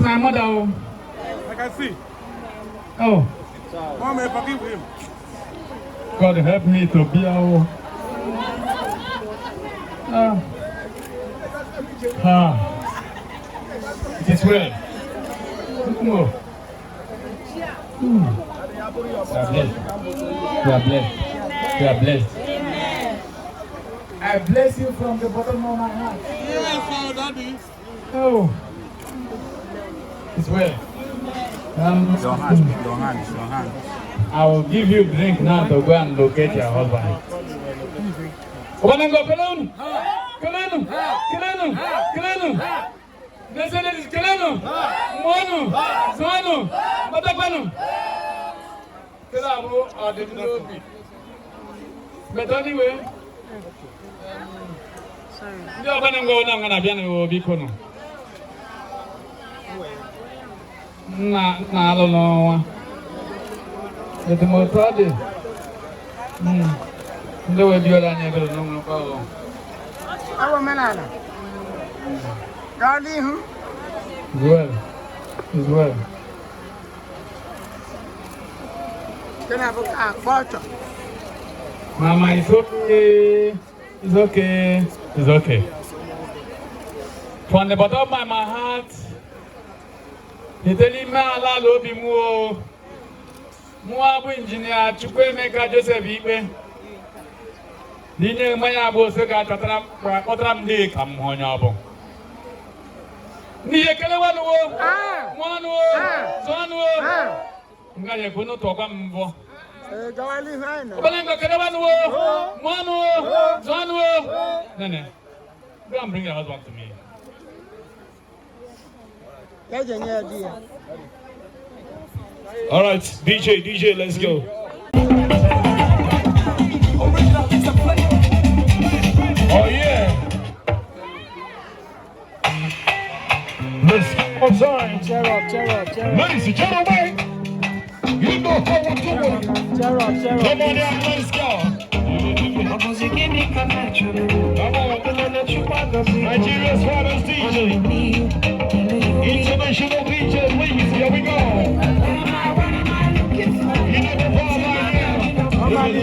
my mother. I can see. Oh. Mom, forgive him. God help me to be our. It is well. No. You are blessed. You are blessed. You are blessed. I bless you from the bottom of my heart. Yes, Daddy. Oh. It's well. Your hands. I will give you drink now to go and locate your husband. Obanango, Kalenu! Kalenu! Kalenu! Kalenu! Listen, it is Kalenu! Mono! Zono! Matapano! Kalamu, I didn't know me. But anyway, sorry. You are going to go down and I've been Nah, I don't know. But the most probably. The way you are never know about. Our manana. Darling, who? Well. As well. Can I have a photo? Mama, it's okay. It's okay. It's okay. From the bottom of my heart, you tell me I love you more. More engineer, Chukwemeka Joseph Ibe. Dinner Maya Bosaka Otram Day come on your Nia Kalawan, one Ngaya Kuno Tokambo. Bananga Kalawan, one Zonwo. Nene, go and bring your husband to me. All right, DJ, let's go. Oh yeah. Let's go time. Cheer up. Ladies and gentlemen, you know how we're doing. Cheer up. Come on down, let's go. Come on. Nigeria's finest DJ. International DJ, please, here we go. You know the ball right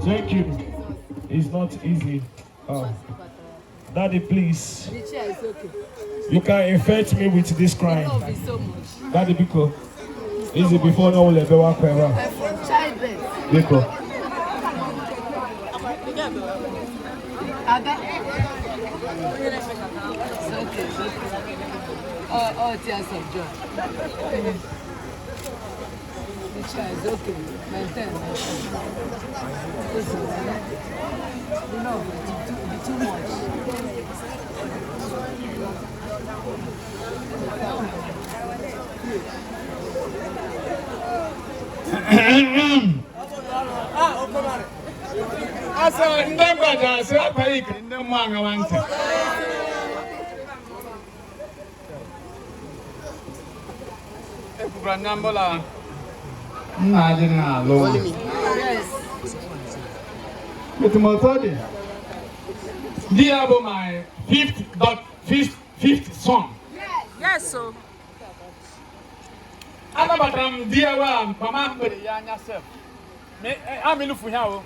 Thank you. It's not easy. Daddy, please. You can infect me with this crime. Daddy, because easy before no will ever walk around. Because. Oh, tears of joy. chair is okay. Maintain. Listen, you know, it's too much. Asa ndamba ja sira paik ndamba ngawanta. Ekubra nambola. Najina lo. Yes. With Motodi. Diabo my fifth song. Yes, so. Anabatram diawa mama mbere ya nyasef. Me amilu fu hia o.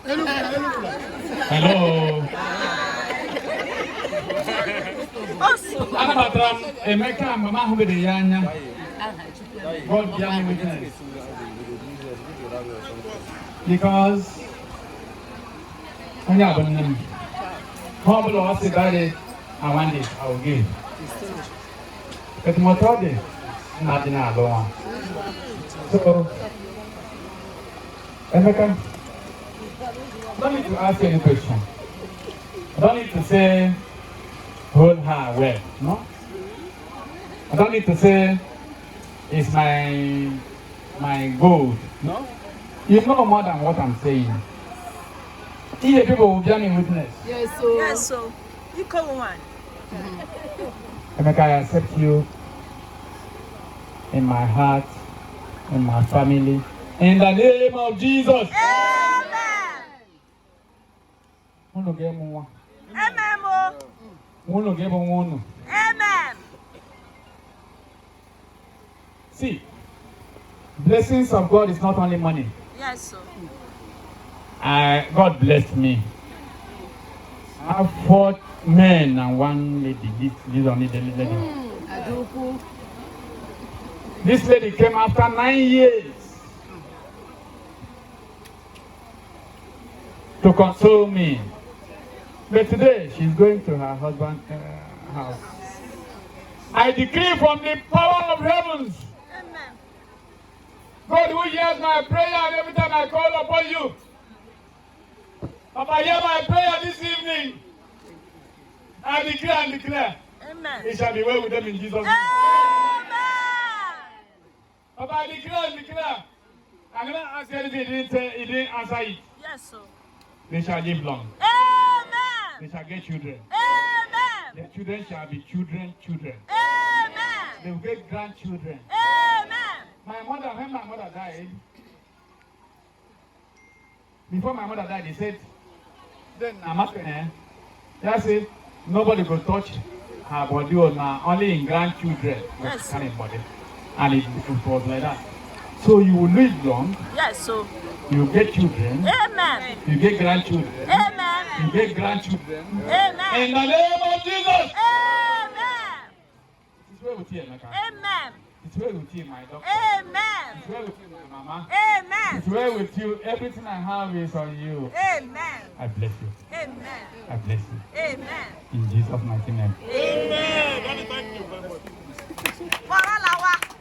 Hello. Anabatram emeka mama mbere ya nya. God be my witness. Because I have a humble or I want it, I will give. But Motodi, not in our law. So, Emeka, I don't need to ask you any question. I don't need to say, hold her well, no? I don't need to say, it's my gold, no? You know more than what I'm saying. Here people will be a witness. Yes, so. Yes, so. You come on. Emeka, I accept you in my heart, in my family, in the name of Jesus. Amen. Amen. Amen. See, blessings of God is not only money. Yes, so. God blessed me. I have 4 men and 1 lady. This only the lady. This lady came after 9 years to console me. But today she's going to her husband's house. I decree from the power of heavens, Amen. God who hears my prayer and every time I call upon you. Papa, hear my prayer this evening. I declare and declare. Amen. It shall be well with them in Jesus' name. Amen. Papa, I declare and declare. I'm going to ask you anything, he didn't answer it. Yes, so. They shall live long. Amen. They shall get children. Amen. Their children shall be children. Amen. They will get grandchildren. Amen. When my mother died, before my mother died, they said, then I'm asking her, they said, nobody will touch her body or now, only in grandchildren. Yes. Body. And it was like that. So you will live long. Yes, so. You get children. Amen. You get grandchildren. Amen. You get grandchildren. Amen. In the name of Jesus. Amen. It's well with you, Emeka. Amen. It's well with you, my doctor. Amen. It's well with you, my mama. Amen. It's well with you. Everything I have is on you. Amen. I bless you. Amen. I bless you. Amen. In Jesus' mighty name. Amen. Thank you very much.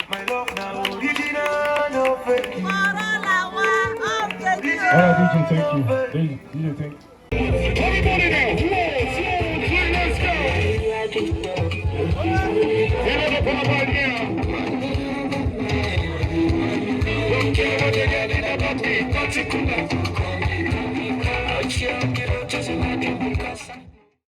My love now original, no fake. DJ, thank you. DJ, thank you. Everybody now, let's go. Get up on right now. Don't care what you get in about me,